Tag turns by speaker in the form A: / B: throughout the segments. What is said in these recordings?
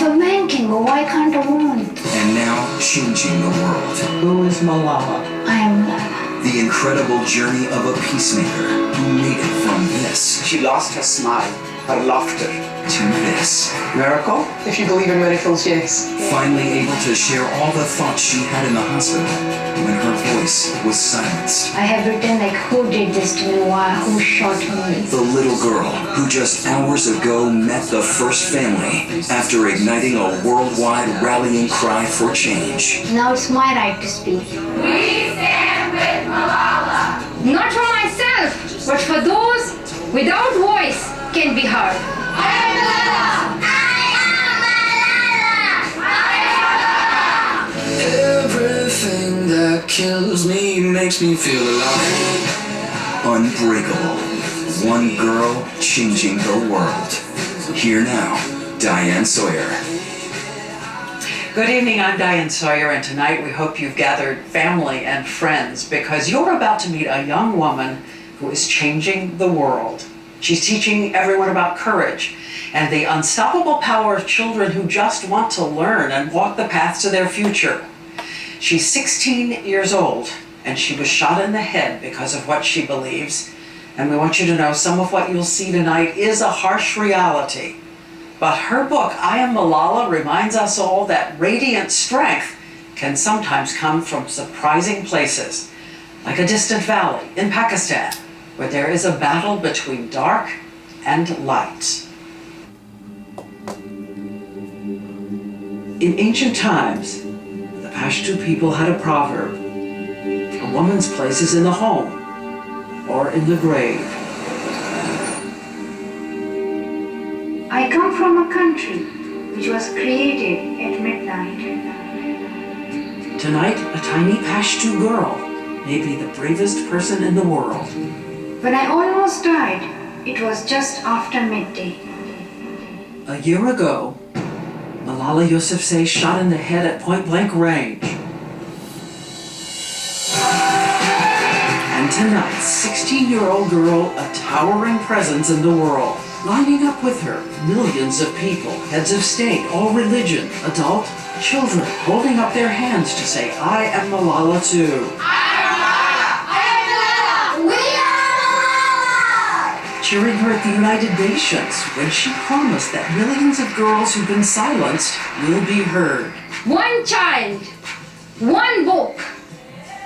A: a man can go, why can't a woman?
B: And now changing the world.
C: Who is Malala?
A: I am Malala.
B: The incredible journey of a peacemaker who made it from this
D: She lost her smile, her laughter.
B: to this.
C: Miracle?
E: If you believe in miracles, yes.
B: Finally able to share all the thoughts she had in the hospital when her voice was silenced.
A: I have written like who did this to me, why, who shot me.
B: The little girl who just hours ago met the first family after igniting a worldwide rallying cry for change.
A: Now it's my right to speak.
F: We stand with Malala. Not for myself, but for those without voice can be heard. I am Malala.
B: Everything that kills me makes me feel alive. Unbreakable. One girl changing the world. Here now, Diane Sawyer.
C: Good evening, I'm Diane Sawyer, and tonight we hope you've gathered family and friends because you're about to meet a young woman who is changing the world. She's teaching everyone about courage and the unstoppable power of children who just want to learn and walk the path to their future. She's 16 years old, and she was shot in the head because of what she believes. And we want you to know some of what you'll see tonight is a harsh reality. But her book, I Am Malala, reminds us all that radiant strength can sometimes come from surprising places, like a distant valley in Pakistan, where there is a battle between dark and light. In ancient times, the Pashto people had a proverb: a woman's place is in the home or in the grave.
A: I come from a country which was created at midnight.
C: Tonight, a tiny Pashto girl may be the bravest person in the world.
A: When I almost died, it was just after midday.
C: A year ago, Malala Yousafzai shot in the head at point-blank range. And tonight, 16-year-old girl, a towering presence in the world. Lining up with her, millions of people, heads of state, all religion, adult, children, holding up their hands to say, I am Malala too. Cheering her at the United Nations when she promised that millions of girls who've been silenced will be heard.
F: One child, one book,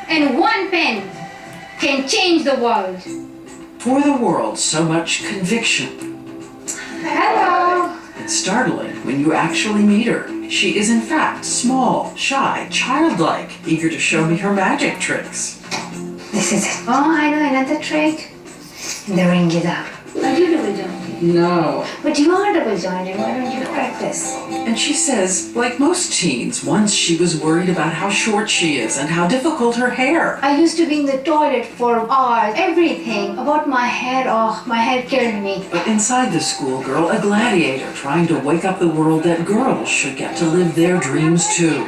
F: and one pen can change the world.
C: For the world, so much conviction.
F: Hello.
C: It's startling when you actually meet her. She is in fact small, shy, childlike, eager to show me her magic tricks.
A: This is it. Oh, I know another trick. The ring is out. Are you double jointed?
C: No.
A: But you are double jointed. Why don't you practice?
C: And she says, like most teens, once she was worried about how short she is and how difficult her hair.
A: I used to be in the toilet for hours. Everything about my hair. Oh, my hair killed me.
C: But inside the schoolgirl, a gladiator trying to wake up the world that girls should get to live their dreams too.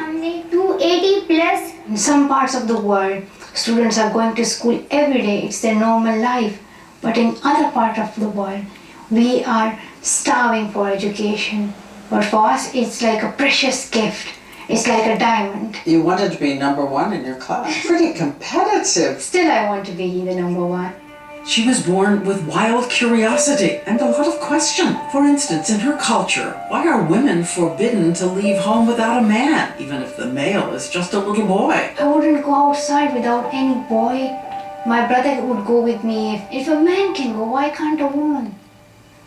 A: 280 plus. In some parts of the world, students are going to school every day. It's their normal life. But in other parts of the world, we are starving for education. But for us, it's like a precious gift. It's like a diamond.
C: You wanted to be number one in your class. Pretty competitive.
A: Still, I want to be the number one.
C: She was born with wild curiosity and a lot of question. For instance, in her culture, why are women forbidden to leave home without a man, even if the male is just a little boy?
A: I wouldn't go outside without any boy. My brother would go with me. If a man can go, why can't a woman?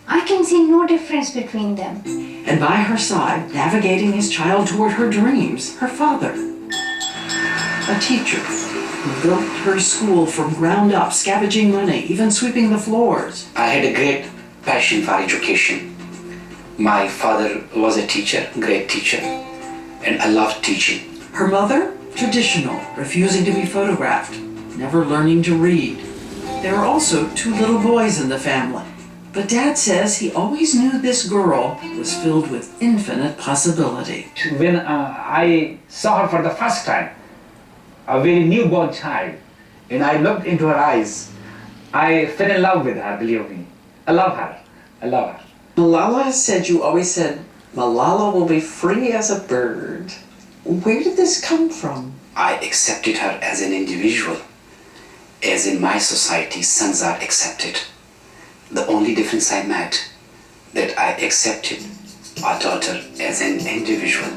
A: I can see no difference between them.
C: And by her side, navigating his child toward her dreams, her father. A teacher who built her school from ground up, scavenging money, even sweeping the floors.
D: I had a great passion for education. My father was a teacher, great teacher, and I loved teaching.
C: Her mother, traditional, refusing to be photographed, never learning to read. There are also two little boys in the family. But Dad says he always knew this girl was filled with infinite possibility.
G: When I saw her for the first time, a very newborn child, and I looked into her eyes, I fell in love with her, believe me. I love her. I love her.
C: Malala has said you always said, Malala will be free as a bird. Where did this come from?
D: I accepted her as an individual. As in my society, sons are accepted. The only difference I made, that I accepted our daughter as an individual.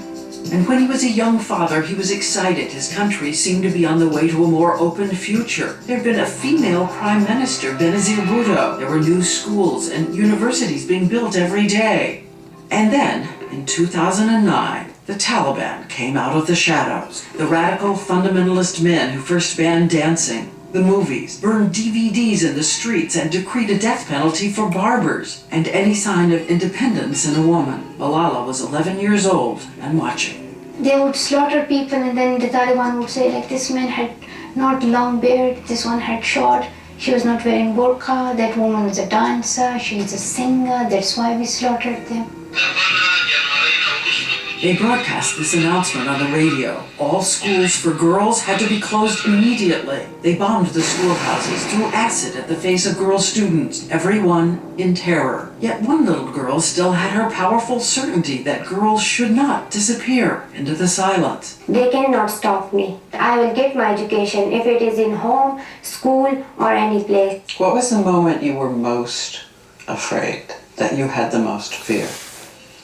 C: And when he was a young father, he was excited. His country seemed to be on the way to a more open future. There had been a female prime minister, Benazir Bhutto. There were new schools and universities being built every day. And then, in 2009, the Taliban came out of the shadows. The radical fundamentalist men who first banned dancing, the movies, burned DVDs in the streets, and decreed a death penalty for barbers and any sign of independence in a woman. Malala was 11 years old and watching.
A: They would slaughter people, and then the Taliban would say, like, this man had not long beard, this one had short, she was not wearing burqa, that woman was a dancer, she is a singer, that's why we slaughtered them.
C: They broadcast this announcement on the radio. All schools for girls had to be closed immediately. They bombed the schoolhouses, threw acid at the face of girl students, everyone in terror. Yet one little girl still had her powerful certainty that girls should not disappear into the silence.
H: They cannot stop me. I will get my education, if it is in home, school, or any place.
C: What was the moment you were most afraid, that you had the most fear?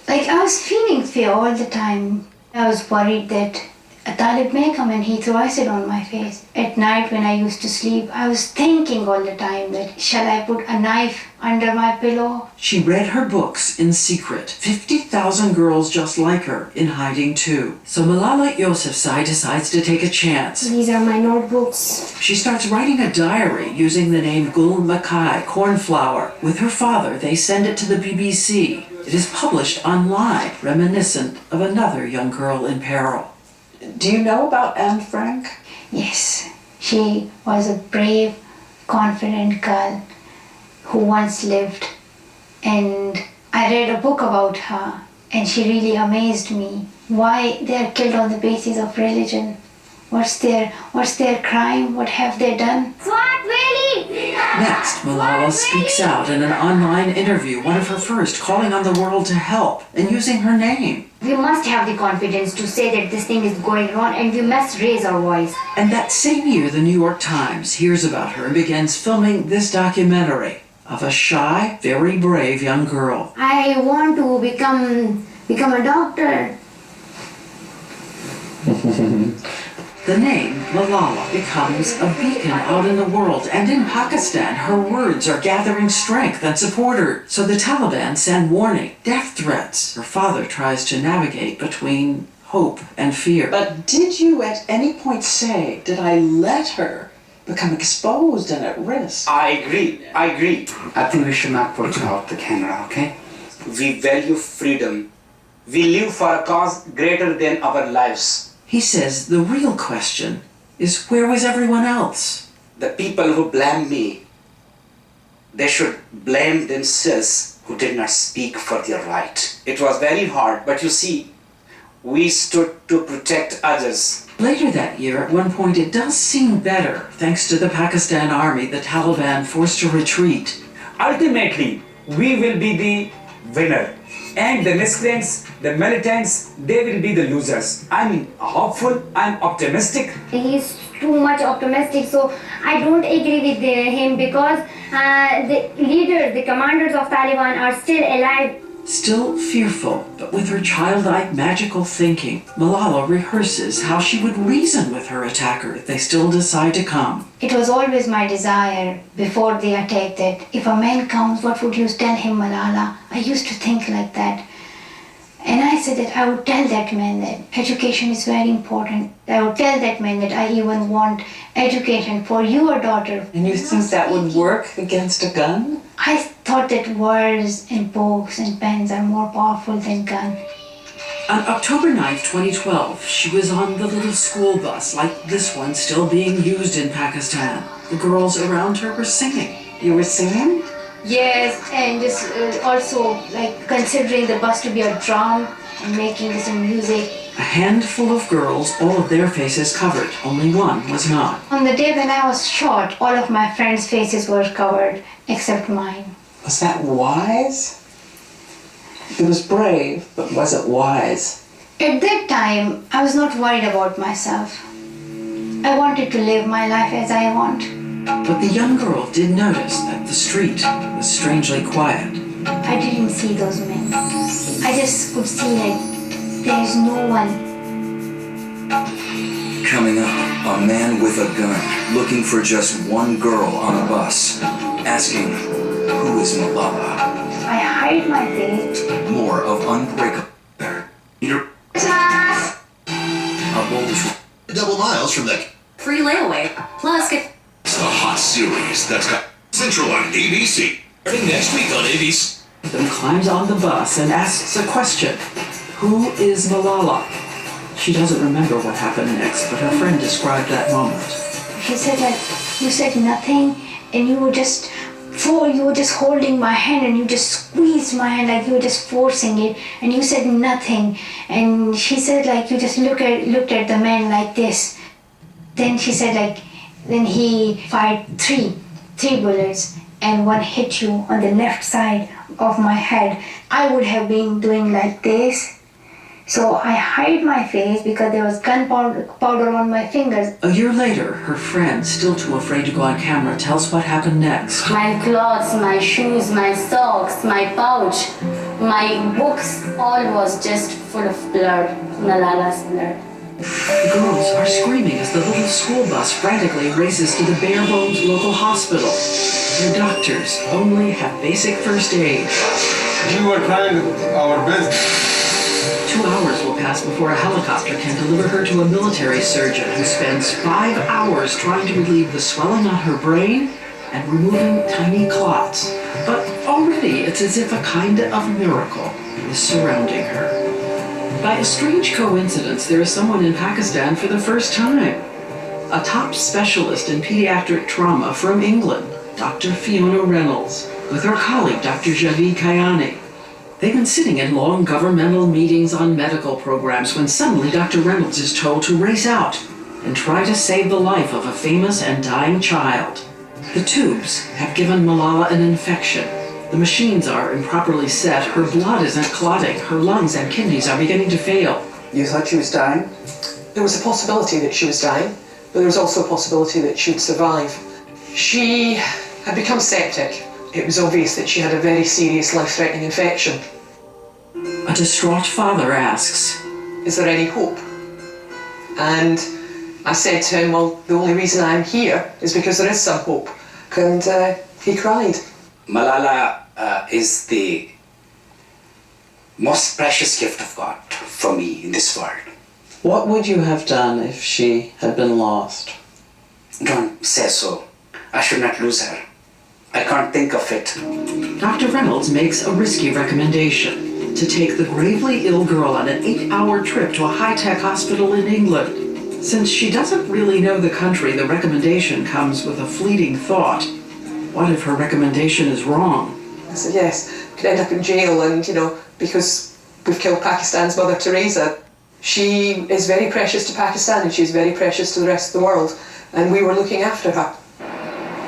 A: Like, I was feeling fear all the time. I was worried that a Talib may come and he threw acid on my face. At night when I used to sleep, I was thinking all the time that, shall I put a knife under my pillow?
C: She read her books in secret. 50,000 girls just like her in hiding too. So Malala Yousafzai decides to take a chance.
H: These are my notebooks.
C: She starts writing a diary using the name Gul Makai, cornflower. With her father, they send it to the BBC. It is published online, reminiscent of another young girl in peril. Do you know about Anne Frank?
A: Yes, she was a brave, confident girl who once lived, and I read a book about her, and she really amazed me. Why they are killed on the basis of religion? What's their crime? What have they done?
C: Next, Malala speaks out in an online interview, one of her first, calling on the world to help and using her name.
H: We must have the confidence to say that this thing is going wrong, and we must raise our voice.
C: And that same year, the New York Times hears about her and begins filming this documentary of a shy, very brave young girl.
H: I want to become a doctor.
C: The name Malala becomes a beacon out in the world, and in Pakistan, her words are gathering strength and supporters. So the Taliban send warning, death threats. Her father tries to navigate between hope and fear. But did you at any point say, did I let her become exposed and at risk?
D: I agree. I think we should not put out the camera, okay? We value freedom. We live for a cause greater than our lives.
C: He says the real question is, where was everyone else?
D: The people who blame me, they should blame themselves who did not speak for their right. It was very hard, but you see, we stood to protect others.
C: Later that year, at one point, it does seem better. Thanks to the Pakistan army, the Taliban forced to retreat.
G: Ultimately, we will be the winner. And the miscreants, the militants, they will be the losers. I'm hopeful, I'm optimistic.
H: He's too much optimistic, so I don't agree with him, because the leaders, the commanders of Taliban are still alive.
C: Still fearful, but with her childlike, magical thinking, Malala rehearses how she would reason with her attacker if they still decide to come.
A: It was always my desire before the attack that if a man comes, what would you tell him, Malala? I used to think like that. And I said that I would tell that man that education is very important. I would tell that man that I even want education for your daughter.
C: And you think that would work against a gun?
A: I thought that words and books and pens are more powerful than guns.
C: On October 9th, 2012, she was on the little school bus, like this one, still being used in Pakistan. The girls around her were singing. You were singing?
A: Yes, and just also like considering the bus to be a drum and making this music.
C: A handful of girls, all of their faces covered. Only one was not.
A: On the day when I was shot, all of my friends' faces were covered except mine.
C: Was that wise?
E: It was brave, but was it wise?
A: At that time, I was not worried about myself. I wanted to live my life as I want.
C: But the young girl did notice that the street was strangely quiet.
A: I didn't see those men. I just could see like there is no one.
B: Coming up, a man with a gun looking for just one girl on a bus, asking, who is Malala?
A: I hide my face.
B: More of Unbreakable. A bold
I: double miles from the
J: Free layaway. Plus, get
I: It's the hot series that's got Central on ABC. Starting next week on ABC.
C: Then climbs on the bus and asks a question. Who is Malala? She doesn't remember what happened next, but her friend described that moment.
A: She said like, you said nothing and you were just holding my hand and you just squeezed my hand like you were just forcing it and you said nothing. And she said like you just looked at the man like this. Then she said like, then he fired three bullets and one hit you on the left side of my head. I would have been doing like this. So I hide my face because there was gunpowder on my fingers.
C: A year later, her friend, still too afraid to go on camera, tells what happened next.
J: my clothes, my shoes, my socks, my pouch, my books, all was just full of blood, Malala's blood.
C: The girls are screaming as the little school bus frantically races to the bare-bones local hospital. Their doctors only have basic first aid.
K: We were trying our best.
C: 2 hours will pass before a helicopter can deliver her to a military surgeon who spends 5 hours trying to relieve the swelling on her brain and removing tiny clots. But already it's as if a kind of miracle is surrounding her. By a strange coincidence, there is someone in Pakistan for the first time. A top specialist in pediatric trauma from England, Dr. Fiona Reynolds, with her colleague, Dr. Javid Kayani. They've been sitting in long governmental meetings on medical programs when suddenly Dr. Reynolds is told to race out and try to save the life of a famous and dying child. The tubes have given Malala an infection. The machines are improperly set, her blood isn't clotting, her lungs and kidneys are beginning to fail.
E: You thought she was dying?
L: There was a possibility that she was dying, but there was also a possibility that she would survive. She had become septic. It was obvious that she had a very serious life-threatening infection.
C: A distraught father asks,
L: Is there any hope? And I said to him, well, the only reason I'm here is because there is some hope. And he cried.
D: Malala is the most precious gift of God for me in this world.
E: What would you have done if she had been lost?
D: Don't say so. I should not lose her. I can't think of it.
C: Dr. Reynolds makes a risky recommendation to take the gravely ill girl on an 8-hour trip to a high-tech hospital in England. Since she doesn't really know the country, the recommendation comes with a fleeting thought. What if her recommendation is wrong?
L: I said, yes, we could end up in jail and, because we've killed Pakistan's Mother Teresa. She is very precious to Pakistan and she's very precious to the rest of the world. And we were looking after her.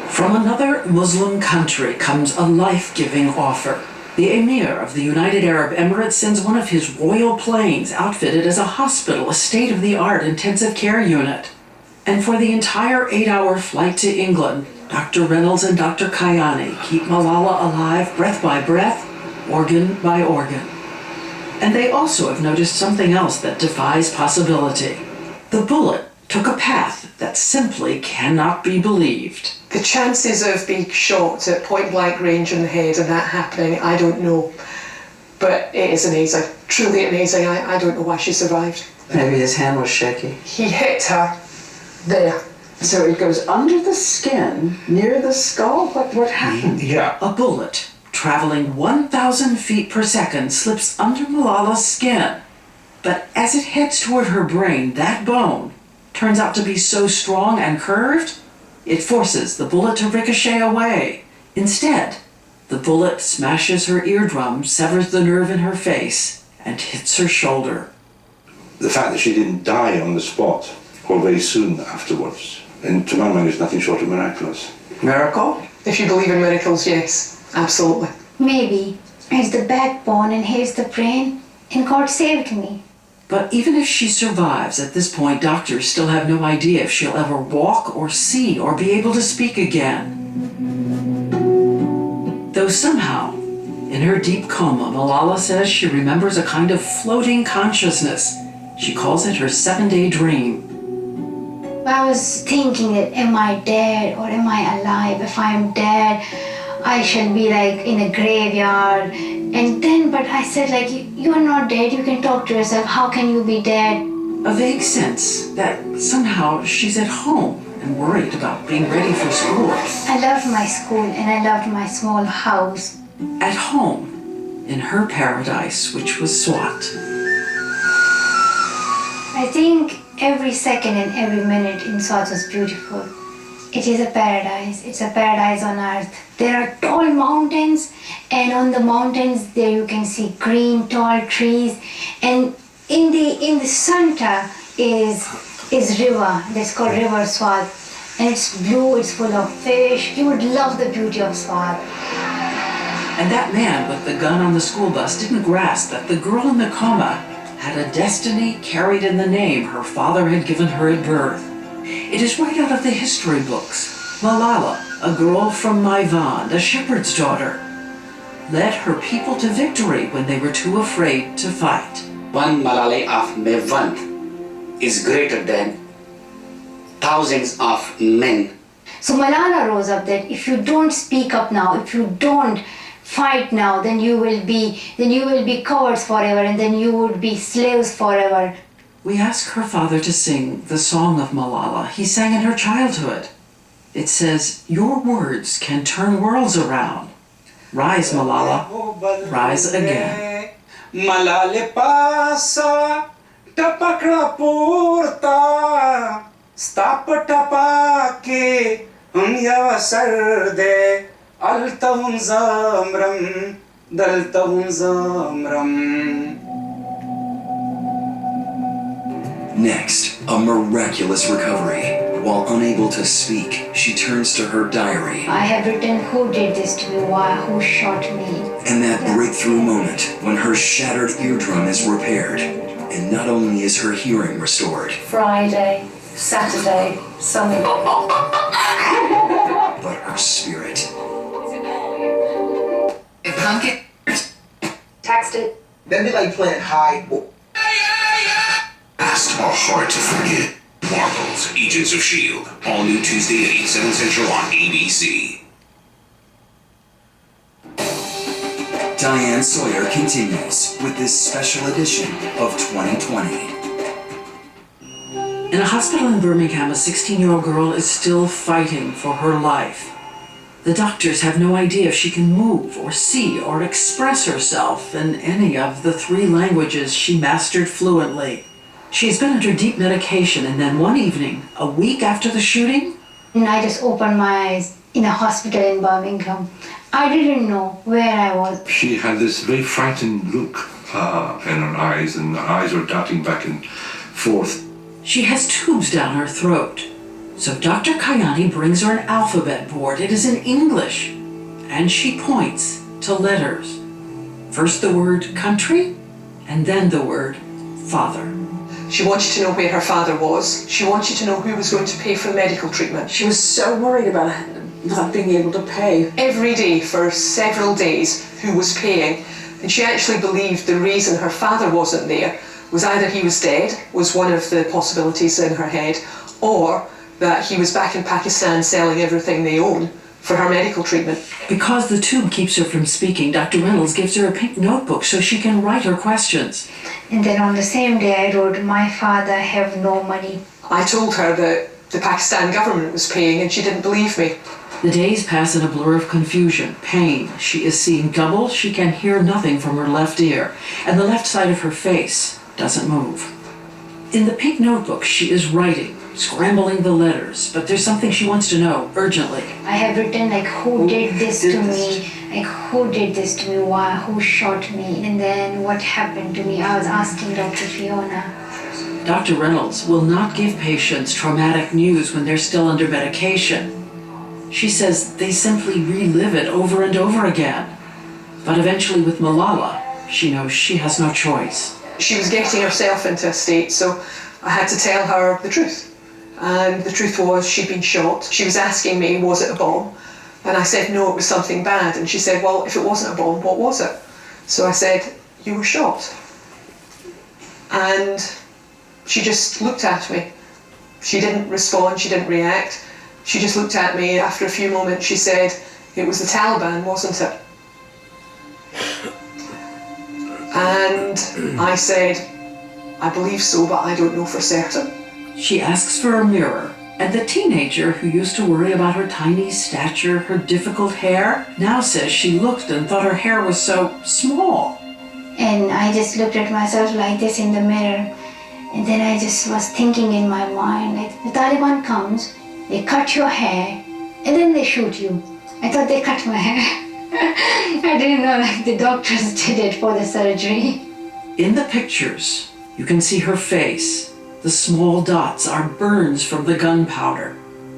C: From another Muslim country comes a life-giving offer. The Emir of the United Arab Emirates sends one of his royal planes outfitted as a hospital, a state-of-the-art intensive care unit. And for the entire 8-hour flight to England, Dr. Reynolds and Dr. Kayani keep Malala alive breath by breath, organ by organ. And they also have noticed something else that defies possibility. The bullet took a path that simply cannot be believed.
L: The chances of being shot at point-blank range in the head and that happening, I don't know. But it is amazing, truly amazing. I don't know why she survived.
E: Maybe his hand was shaky.
L: He hit her there.
E: So it goes under the skin, near the skull? What happened?
G: Yeah.
C: A bullet, traveling 1,000 feet per second, slips under Malala's skin. But as it heads toward her brain, that bone turns out to be so strong and curved, it forces the bullet to ricochet away. Instead, the bullet smashes her eardrum, severs the nerve in her face, and hits her shoulder.
K: The fact that she didn't die on the spot or very soon afterwards, and to my mind, is nothing short of miraculous.
E: Miracle?
L: If you believe in miracles, yes, absolutely.
A: Maybe. It's the backbone and here's the brain, and God saved me.
C: But even if she survives, at this point, doctors still have no idea if she'll ever walk or see or be able to speak again. Though somehow, in her deep coma, Malala says she remembers a kind of floating consciousness. She calls it her 7-day dream.
A: I was thinking that, am I dead or am I alive? If I'm dead, I shall be like in a graveyard. And then, but I said like, you're not dead, you can talk to yourself, how can you be dead?
C: A vague sense that somehow she's at home and worried about being ready for school.
A: I loved my school and I loved my small house.
C: At home, in her paradise, which was Swat.
A: I think every second and every minute in Swat was beautiful. It is a paradise. It's a paradise on earth. There are tall mountains, and on the mountains there you can see green, tall trees. And in the center is river. That's called River Swat, and it's blue. It's full of fish. You would love the beauty of Swat.
C: And that man with the gun on the school bus didn't grasp that the girl in the coma had a destiny carried in the name her father had given her at birth. It is right out of the history books. Malala, a girl from Maivan, a shepherd's daughter, led her people to victory when they were too afraid to fight.
D: One Malala of Maivan is greater than thousands of men.
A: So Malala rose up that if you don't speak up now, if you don't fight now, then you will be cowards forever, and then you would be slaves forever.
C: We asked her father to sing the song of Malala he sang in her childhood. It says, "Your words can turn worlds around. Rise, Malala, rise again."
G: Malale pasa, tapakra purta, stap tapake, ya sarde, altahum zamram, daltahum zamram.
B: Next, a miraculous recovery. While unable to speak, she turns to her diary.
A: I have written who did this to me, why, who shot me.
B: And that breakthrough moment when her shattered eardrum is repaired. And not only is her hearing restored,
J: Friday, Saturday, Sunday.
B: but her spirit.
M: If pumpkin
F: Text it.
M: then they like playing high.
I: Past are hard to forget. Marvel's Agents of S.H.I.E.L.D. All new Tuesday at 8, 7 Central on ABC.
B: Diane Sawyer continues with this special edition of 2020.
C: In a hospital in Birmingham, a 16-year-old girl is still fighting for her life. The doctors have no idea if she can move or see or express herself in any of the 3 languages she mastered fluently. She's been under deep medication, and then one evening, a week after the shooting,
A: And I just opened my eyes in a hospital in Birmingham. I didn't know where I was.
K: She had this very frightened look in her eyes, and her eyes were darting back and forth.
C: she has tubes down her throat. So Dr. Kayani brings her an alphabet board. It is in English, and she points to letters. First the word country, and then the word father.
L: She wanted to know where her father was. She wanted to know who was going to pay for the medical treatment.
E: She was so worried about not being able to pay.
L: Every day for several days, who was paying. And she actually believed the reason her father wasn't there was either he was dead, was one of the possibilities in her head, or that he was back in Pakistan selling everything they own for her medical treatment.
C: Because the tube keeps her from speaking, Dr. Reynolds gives her a pink notebook so she can write her questions.
A: And then on the same day I wrote, my father have no money.
L: I told her that the Pakistan government was paying and she didn't believe me.
C: The days pass in a blur of confusion, pain. She is seeing double. She can hear nothing from her left ear, and the left side of her face doesn't move. In the pink notebook, she is writing, scrambling the letters, but there's something she wants to know urgently.
A: I have written like who did this to me, like who did this to me, why, who shot me, and then what happened to me. I was asking Dr. Fiona.
C: Dr. Reynolds will not give patients traumatic news when they're still under medication. She says they simply relive it over and over again. But eventually with Malala, she knows she has no choice.
L: She was getting herself into a state, so I had to tell her the truth. And the truth was she'd been shot. She was asking me, was it a bomb? And I said, no, it was something bad. And she said, well, if it wasn't a bomb, what was it? So I said, you were shot. And she just looked at me. She didn't respond, she didn't react. She just looked at me. After a few moments, she said, it was the Taliban, wasn't it? And I said, I believe so, but I don't know for certain.
C: She asks for a mirror, and the teenager who used to worry about her tiny stature, her difficult hair, now says she looked and thought her hair was so small.
A: And I just looked at myself like this in the mirror. And then I just was thinking in my mind, like, the Taliban comes, they cut your hair, and then they shoot you. I thought they cut my hair. I didn't know like the doctors did it for the surgery.
C: In the pictures, you can see her face. The small dots are burns from the gunpowder.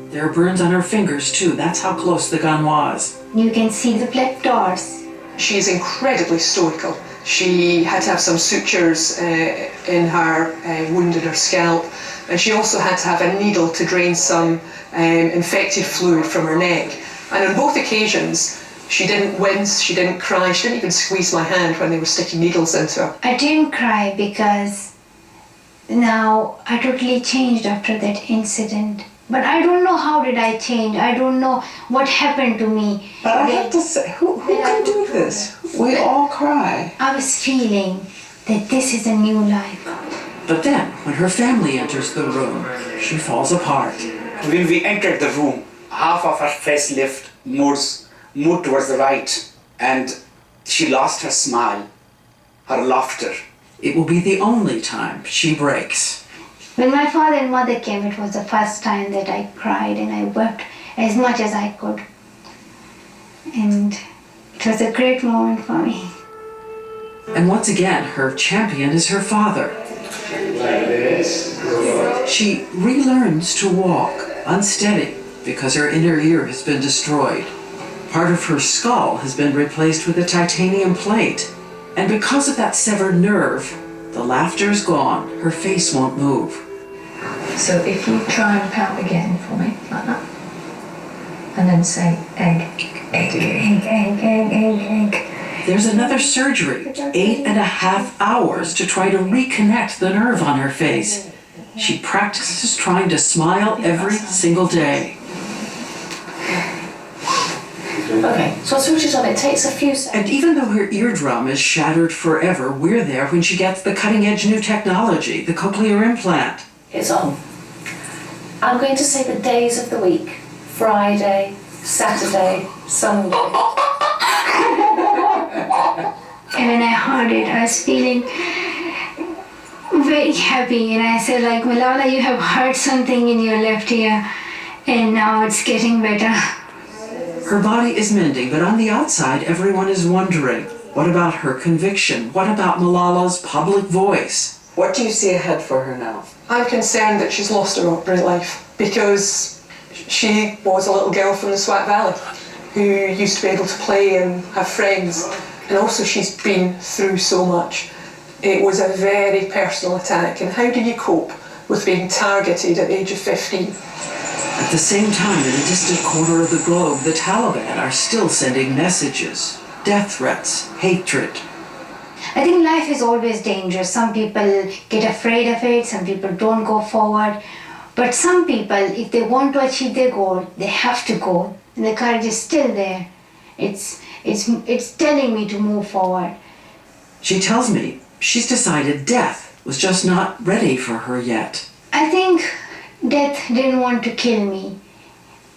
C: There are burns on her fingers too. That's how close the gun was.
A: You can see the black dots.
L: She's incredibly stoical. She had to have some sutures in her wound in her scalp, and she also had to have a needle to drain some infected fluid from her neck. And on both occasions, she didn't wince, she didn't cry, she didn't even squeeze my hand when they were sticking needles into her.
A: I didn't cry because now I totally changed after that incident. But I don't know how did I change. I don't know what happened to me.
E: But I have to say, who can do this? We all cry.
A: I was feeling that this is a new life.
C: But then, when her family enters the room, she falls apart.
G: When we entered the room, half of her facelift moved towards the right, and she lost her smile, her laughter.
C: It will be the only time she breaks.
A: When my father and mother came, it was the first time that I cried and I wept as much as I could. And it was a great moment for me.
C: And once again, her champion is her father.
K: Like this.
C: She relearns to walk, unsteady, because her inner ear has been destroyed. Part of her skull has been replaced with a titanium plate. And because of that severed nerve, the laughter's gone, her face won't move.
N: So if you try and pout again for me, like that, and then say egg, egg, egg, egg, egg, egg, egg.
C: There's another surgery, 8.5 hours to try to reconnect the nerve on her face. She practices trying to smile every single day.
N: Okay, so I'll switch it on. It takes a few seconds.
C: And even though her eardrum is shattered forever, we're there when she gets the cutting-edge new technology, the cochlear implant.
N: It's on. I'm going to say the days of the week. Friday, Saturday, Sunday.
A: And when I heard it, I was feeling very happy. And I said, like, Malala, you have heard something in your left ear, and now it's getting better.
C: Her body is mending, but on the outside, everyone is wondering, what about her conviction? What about Malala's public voice?
E: What do you see ahead for her now?
L: I'm concerned that she's lost her opera life because she was a little girl from the Swat Valley who used to be able to play and have friends, and also she's been through so much. It was a very personal attack, and how do you cope with being targeted at the age of 15?
C: At the same time, in a distant corner of the globe, the Taliban are still sending messages, death threats, hatred.
A: I think life is always dangerous. Some people get afraid of it, some people don't go forward. But some people, if they want to achieve their goal, they have to go. And the courage is still there. It's telling me to move forward.
C: She tells me she's decided death was just not ready for her yet.
A: I think death didn't want to kill me,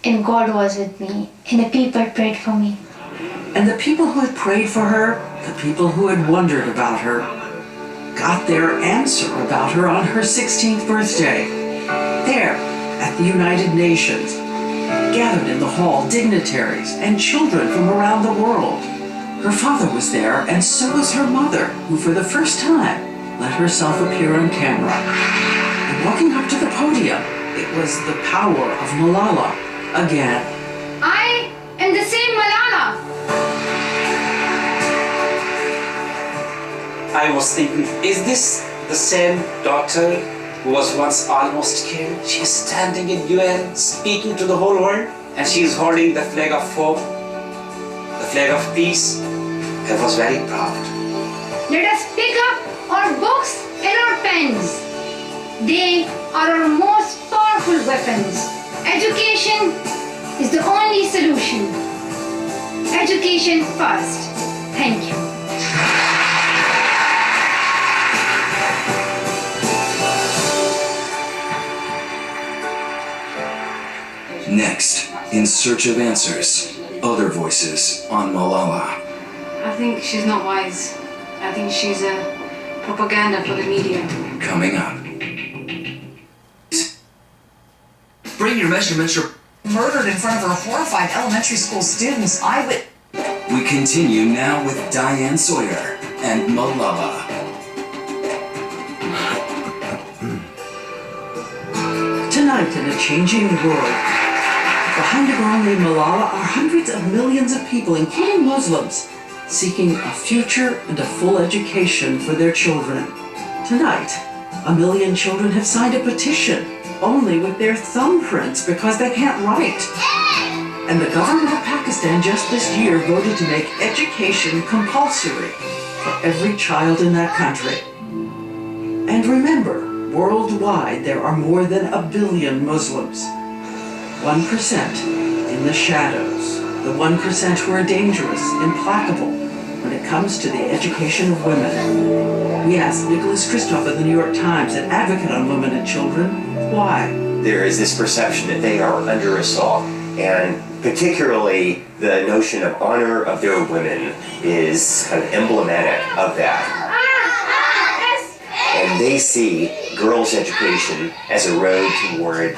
A: and God was with me, and the people prayed for me.
C: And the people who had prayed for her, the people who had wondered about her, got their answer about her on her 16th birthday. There, at the United Nations, gathered in the hall, dignitaries and children from around the world. Her father was there, and so was her mother, who for the first time let herself appear on camera. And walking up to the podium, it was the power of Malala again.
F: I am the same Malala.
D: I was thinking, is this the same daughter who was once almost killed? She's standing in UN speaking to the whole world, and she's holding the flag of hope, the flag of peace. I was very proud.
F: Let us pick up our books and our pens. They are our most powerful weapons. Education is the only solution. Education first. Thank you.
B: Next, in search of answers, other voices on Malala.
O: I think she's not wise. I think she's a propaganda for the media.
B: Coming up.
P: Bring your measurements or murdered in front of her horrified elementary school students.
B: We continue now with Diane Sawyer and Malala.
C: Tonight in a changing world, behind a girl named Malala are hundreds of millions of people, including Muslims, seeking a future and a full education for their children. Tonight, 1 million children have signed a petition, only with their thumbprints because they can't write. And the government of Pakistan just this year voted to make education compulsory for every child in that country. And remember, worldwide there are more than 1 billion Muslims. 1% in the shadows. The 1% who are dangerous, implacable when it comes to the education of women. We asked Nicholas Kristof of the New York Times, an advocate on women and children, why?
Q: There is this perception that they are under assault, and particularly the notion of honor of their women is kind of emblematic of that. And they see girls' education as a road toward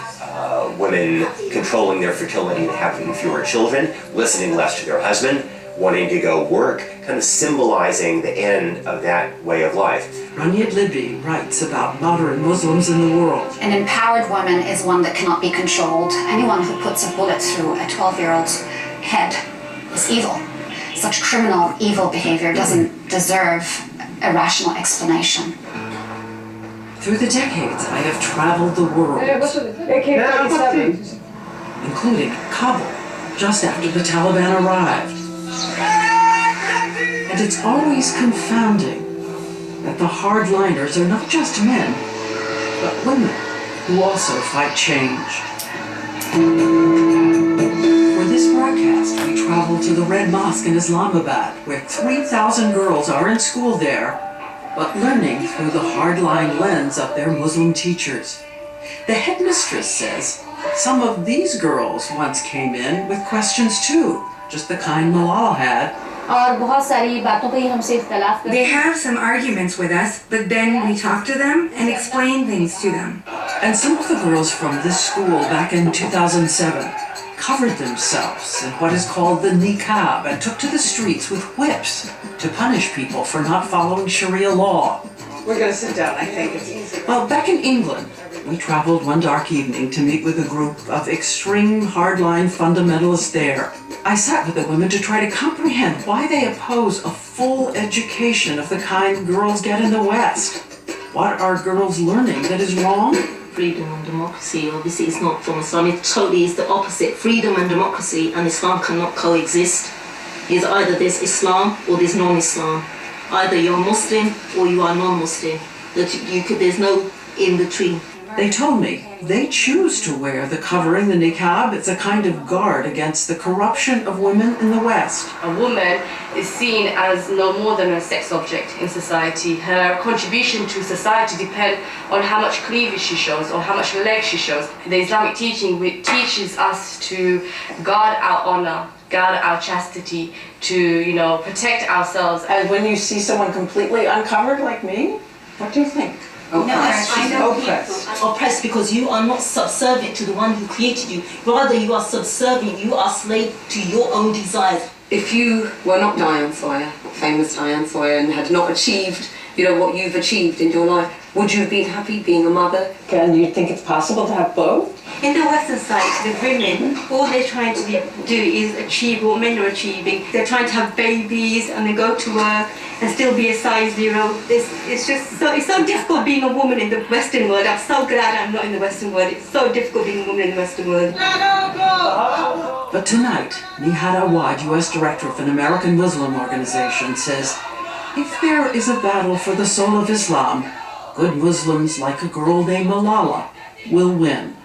Q: women controlling their fertility and having fewer children, listening less to their husband, wanting to go work, kind of symbolizing the end of that way of life.
C: Rania Libby writes about modern Muslims in the world.
R: An empowered woman is one that cannot be controlled. Anyone who puts a bullet through a 12-year-old's head is evil. Such criminal, evil behavior doesn't deserve a rational explanation.
C: Through the decades, I have traveled the world, including Kabul, just after the Taliban arrived. And it's always confounding that the hardliners are not just men, but women who also fight change. For this broadcast, we traveled to the Red Mosque in Islamabad, where 3,000 girls are in school there, but learning through the hardline lens of their Muslim teachers. The headmistress says some of these girls once came in with questions too, just the kind Malala had.
S: They have some arguments with us, but then we talk to them and explain things to them.
C: And some of the girls from this school back in 2007 covered themselves in what is called the niqab and took to the streets with whips to punish people for not following Sharia law.
L: We're going to sit down, I think. It's easy.
C: Well, back in England, we traveled one dark evening to meet with a group of extreme hardline fundamentalists there. I sat with the women to try to comprehend why they oppose a full education of the kind girls get in the West. What are girls learning that is wrong?
T: Freedom and democracy, obviously it's not from Islam, it totally is the opposite. Freedom and democracy and Islam cannot coexist. It's either there's Islam or there's non-Islam. Either you're Muslim or you are non-Muslim. There's no in between.
C: They told me they choose to wear the covering, the niqab. It's a kind of guard against the corruption of women in the West.
U: A woman is seen as no more than a sex object in society. Her contribution to society depends on how much cleavage she shows or how much leg she shows. The Islamic teaching teaches us to guard our honor, guard our chastity, to, protect ourselves.
E: And when you see someone completely uncovered like me, what do you think?
T: Oppressed because you are not subservient to the one who created you. Rather, you are subservient, you are slave to your own desires.
L: If you were not Diane Sawyer, famous Diane Sawyer, and had not achieved, what you've achieved in your life,
H: Would you have been happy being a mother?
E: And you think it's possible to have both?
H: In the Western side, the women, all they're trying to do is achieve what men are achieving. They're trying to have babies and then go to work and still be a size 0. It's so difficult being a woman in the Western world. I'm so glad I'm not in the Western world. It's so difficult being a woman in the Western world.
C: But tonight, Nihad Awad, U.S. Director of an American Muslim organization, says, if there is a battle for the soul of Islam, good Muslims like a girl named Malala will win.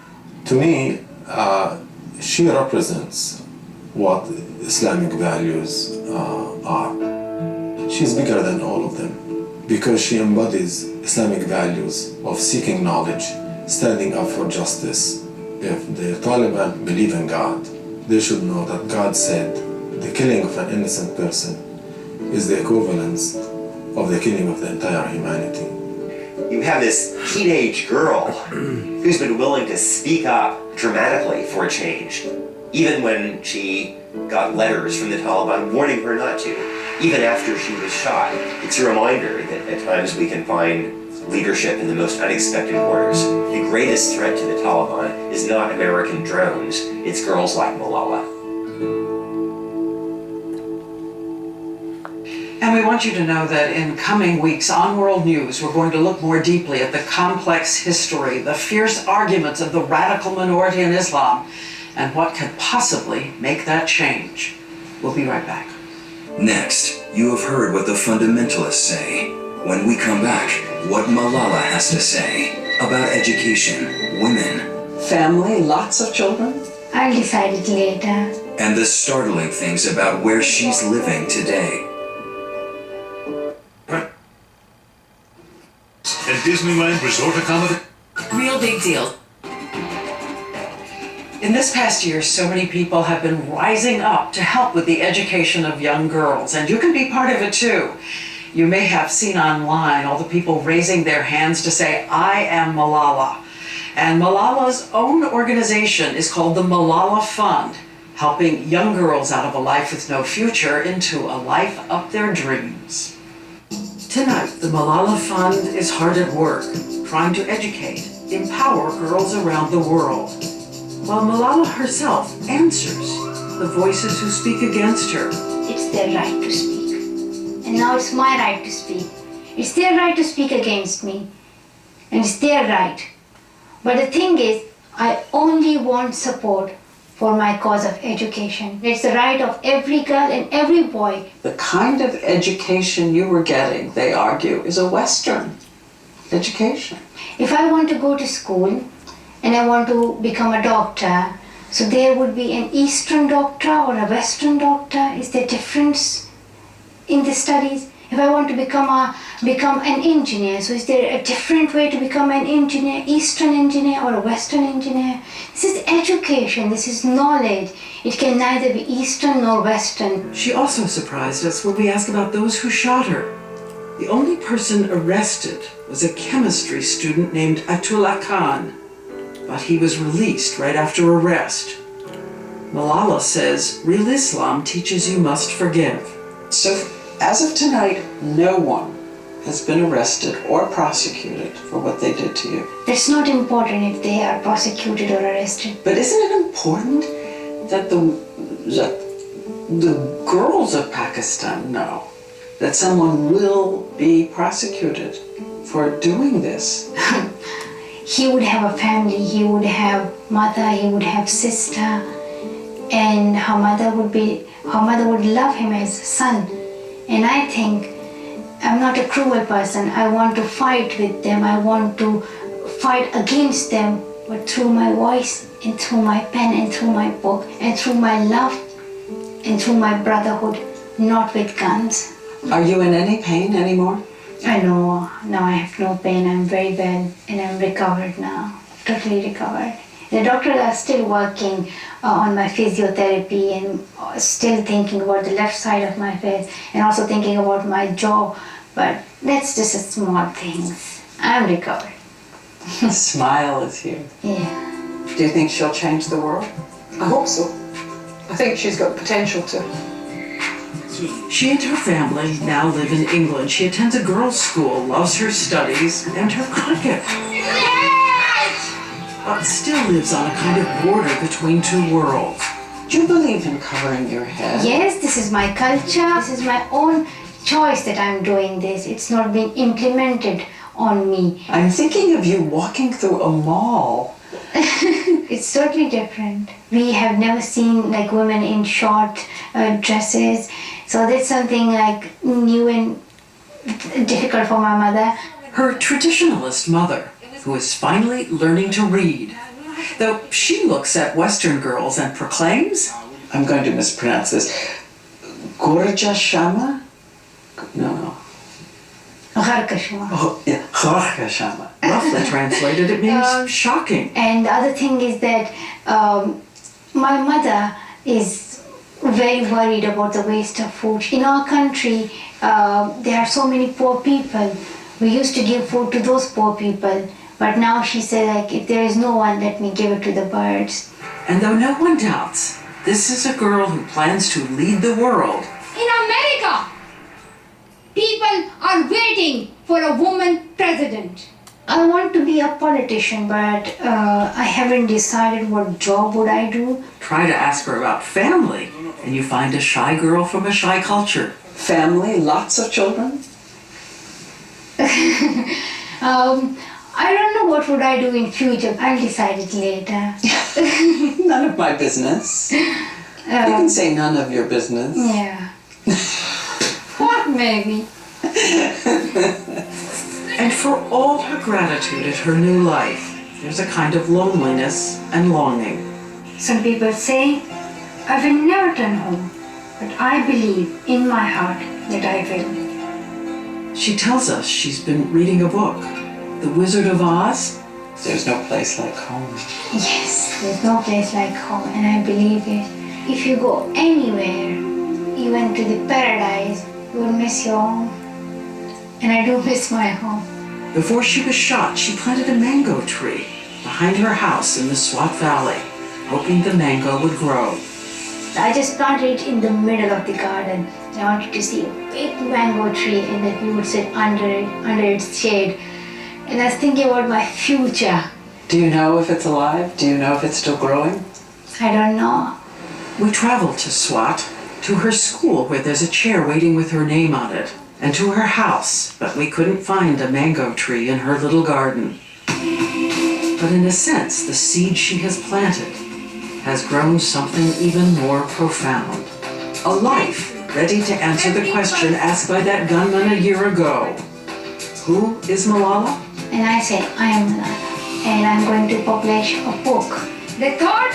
V: To me, she represents what Islamic values are. She's bigger than all of them because she embodies Islamic values of seeking knowledge, standing up for justice. If the Taliban believe in God, they should know that God said the killing of an innocent person is the equivalence of the killing of the entire humanity.
Q: You have this teenage girl who's been willing to speak up dramatically for a change, even when she got letters from the Taliban warning her not to, even after she was shot. It's a reminder that at times we can find leadership in the most unexpected quarters. The greatest threat to the Taliban is not American drones, it's girls like Malala.
C: And we want you to know that in coming weeks on World News, we're going to look more deeply at the complex history, the fierce arguments of the radical minority in Islam, and what could possibly make that change. We'll be right back.
B: Next, you have heard what the fundamentalists say. When we come back, what Malala has to say about education, women,
E: family, lots of children.
A: I'll decide it later.
B: And the startling things about where she's living today.
I: At Disneyland Resort Accommodation.
P: Real big deal.
C: In this past year, so many people have been rising up to help with the education of young girls, and you can be part of it too. You may have seen online all the people raising their hands to say, I am Malala. And Malala's own organization is called the Malala Fund, helping young girls out of a life with no future into a life of their dreams. Tonight, the Malala Fund is hard at work, trying to educate, empower girls around the world, while Malala herself answers the voices who speak against her.
A: It's their right to speak. And now it's my right to speak. It's their right to speak against me. And it's their right. But the thing is, I only want support for my cause of education. It's the right of every girl and every boy.
E: The kind of education you were getting, they argue, is a Western education.
A: If I want to go to school and I want to become a doctor, so there would be an Eastern doctor or a Western doctor. Is there difference in the studies? If I want to become an engineer, so is there a different way to become an engineer, Eastern engineer or a Western engineer? This is education, this is knowledge. It can neither be Eastern nor Western.
C: She also surprised us when we asked about those who shot her. The only person arrested was a chemistry student named Atullah Khan, but he was released right after arrest. Malala says real Islam teaches you must forgive.
E: So, as of tonight, no one has been arrested or prosecuted for what they did to you.
A: It's not important if they are prosecuted or arrested.
E: But isn't it important that the girls of Pakistan know that someone will be prosecuted for doing this?
A: He would have a family, he would have mother, he would have sister, and her mother would love him as a son. And I think I'm not a cruel person. I want to fight with them. I want to fight against them, but through my voice and through my pen and through my book and through my love and through my brotherhood, not with guns.
E: Are you in any pain anymore?
A: I know. Now I have no pain. I'm very well and I'm recovered now. Totally recovered. The doctors are still working on my physiotherapy and still thinking about the left side of my face and also thinking about my jaw, but that's just a small things. I'm recovered.
E: Smile is here.
A: Yeah.
E: Do you think she'll change the world?
L: I hope so. I think she's got the potential to.
C: She and her family now live in England. She attends a girls' school, loves her studies, and her cricket. But still lives on a kind of border between two worlds.
E: Do you believe in covering your head?
A: Yes, this is my culture. This is my own choice that I'm doing this. It's not being implemented on me.
E: I'm thinking of you walking through a mall.
A: It's totally different. We have never seen like women in short dresses. So that's something like new and difficult for my mother.
C: Her traditionalist mother, who is finally learning to read. Though she looks at Western girls and proclaims,
E: I'm going to mispronounce this, Gorja Shama? No. Oh, yeah, Gorja Shama.
C: Roughly translated, it means shocking.
A: And the other thing is that my mother is very worried about the waste of food. In our country, there are so many poor people. We used to give food to those poor people. But now she said, like, if there is no one, let me give it to the birds.
C: And though no one doubts, this is a girl who plans to lead the world.
F: In America, people are waiting for a woman president.
A: I want to be a politician, but I haven't decided what job would I do.
C: Try to ask her about family, and you find a shy girl from a shy culture.
E: Family, lots of children?
A: I don't know what would I do in future. I'll decide it later.
E: None of my business. You can say none of your business.
A: Yeah. What maybe?
C: And for all her gratitude at her new life, there's a kind of loneliness and longing.
A: Some people say, I will never turn home, but I believe in my heart that I will.
C: She tells us she's been reading a book, The Wizard of Oz.
E: There's no place like home.
A: Yes, there's no place like home, and I believe it. If you go anywhere, even to the paradise, you will miss your home. And I do miss my home.
C: Before she was shot, she planted a mango tree behind her house in the Swat Valley, hoping the mango would grow.
A: I just planted it in the middle of the garden. I wanted to see a big mango tree and that we would sit under its shade. And I was thinking about my future.
E: Do you know if it's alive? Do you know if it's still growing?
A: I don't know.
C: We traveled to Swat, to her school where there's a chair waiting with her name on it, and to her house, but we couldn't find a mango tree in her little garden. But in a sense, the seed she has planted has grown something even more profound. A life ready to answer the question asked by that gunman a year ago. Who is Malala?
A: And I said, I am Malala, and I'm going to publish a book.
F: They thought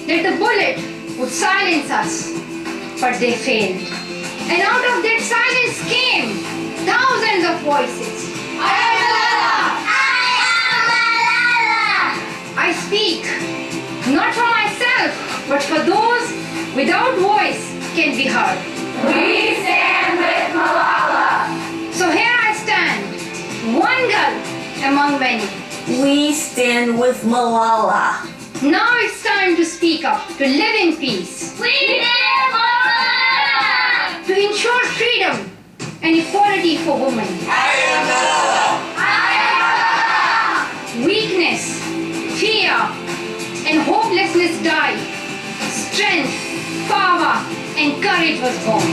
F: that the bullet would silence us, but they failed. And out of that silence came thousands of voices. I am Malala! I am Malala! I speak, not for myself, but for those without voice can be heard. We stand with Malala! So here I stand, one girl among many.
J: We stand with Malala.
F: Now it's time to speak up, to live in peace.
J: We stand with Malala!
F: To ensure freedom and equality for women.
J: I am Malala! I am Malala!
F: Weakness, fear, and hopelessness died. Strength, power, and courage was born.